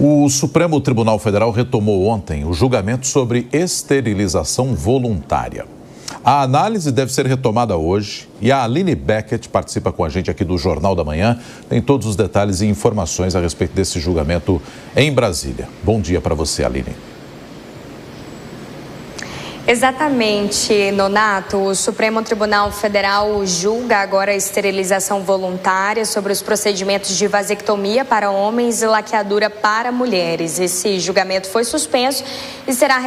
O Supremo Tribunal Federal retomou ontem o julgamento sobre esterilização voluntária. A análise deve ser retomada hoje e a Aline Beckett participa com a gente aqui do Jornal da Manhã. Tem todos os detalhes e informações a respeito desse julgamento em Brasília. Bom dia para você, Aline. Exatamente, Nonato. O Supremo Tribunal Federal julga agora a esterilização voluntária sobre os procedimentos de vasectomia para homens e laqueadura para mulheres. Esse julgamento foi suspenso e será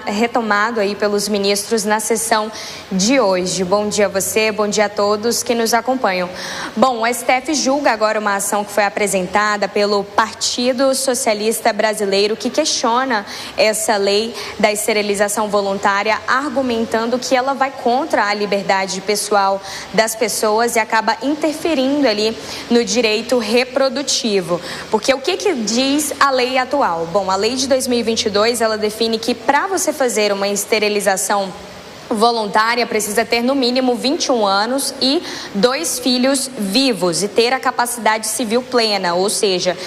retomado aí pelos ministros na sessão de hoje. Bom dia a você, bom dia a todos que nos acompanham. Bom, o STF julga agora uma ação que foi apresentada pelo Partido Socialista Brasileiro que questiona essa lei da esterilização voluntária, argumentando que ela vai contra a liberdade pessoal das pessoas e acaba interferindo ali no direito reprodutivo. Porque o que diz a lei atual? Bom, a lei de 2022, ela define que para você fazer uma esterilização voluntária precisa ter no mínimo 21 anos e 2 filhos vivos e ter a capacidade civil plena, ou seja,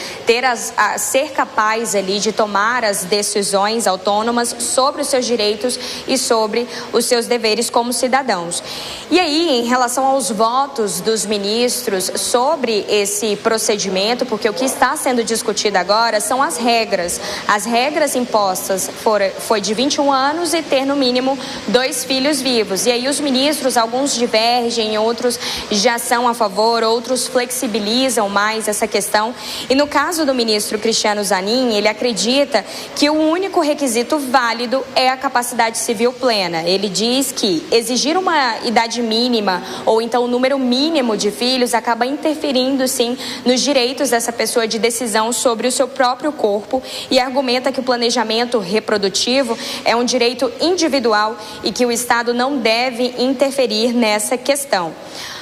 ser capaz ali de tomar as decisões autônomas sobre os seus direitos e sobre os seus deveres como cidadãos. E aí, em relação aos votos dos ministros sobre esse procedimento, porque o que está sendo discutido agora são as regras. As regras impostas foi de 21 anos e ter no mínimo 2 filhos vivos. E aí os ministros, alguns divergem, outros já são a favor, outros flexibilizam mais essa questão. E no caso do ministro Cristiano Zanin, ele acredita que o único requisito válido é a capacidade civil plena. Ele diz que exigir uma idade mínima ou então o número mínimo de filhos acaba interferindo, sim, nos direitos dessa pessoa de decisão sobre o seu próprio corpo e argumenta que o planejamento reprodutivo é um direito individual e que o Estado não deve interferir nessa questão.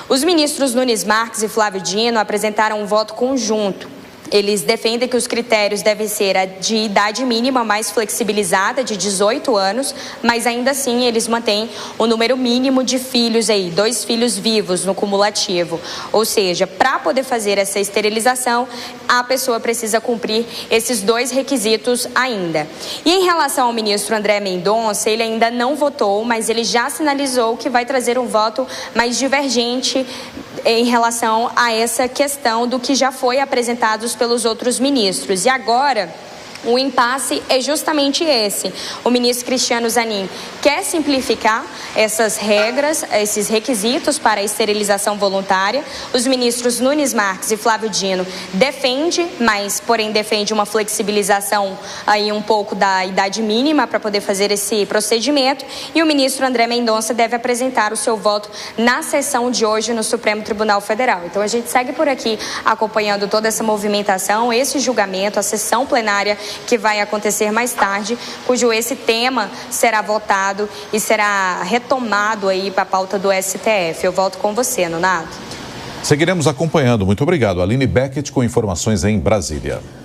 Os ministros Nunes Marques e Flávio Dino apresentaram um voto conjunto. Eles defendem que os critérios devem ser a de idade mínima mais flexibilizada, de 18 anos, mas ainda assim eles mantêm o número mínimo de filhos aí, 2 filhos vivos no cumulativo. Ou seja, para poder fazer essa esterilização, a pessoa precisa cumprir esses 2 requisitos ainda. E em relação ao ministro André Mendonça, ele ainda não votou, mas ele já sinalizou que vai trazer um voto mais divergente em relação a essa questão do que já foi apresentado pelos outros ministros. E agora, o impasse é justamente esse. O ministro Cristiano Zanin quer simplificar essas regras, esses requisitos para a esterilização voluntária. Os ministros Nunes Marques e Flávio Dino porém defende uma flexibilização aí um pouco da idade mínima para poder fazer esse procedimento. E o ministro André Mendonça deve apresentar o seu voto na sessão de hoje no Supremo Tribunal Federal. Então a gente segue por aqui acompanhando toda essa movimentação, esse julgamento, a sessão plenária que vai acontecer mais tarde, cujo esse tema será votado e será retomado aí para a pauta do STF. Eu volto com você, Nonato. Seguiremos acompanhando. Muito obrigado, Aline Beckett, com informações em Brasília.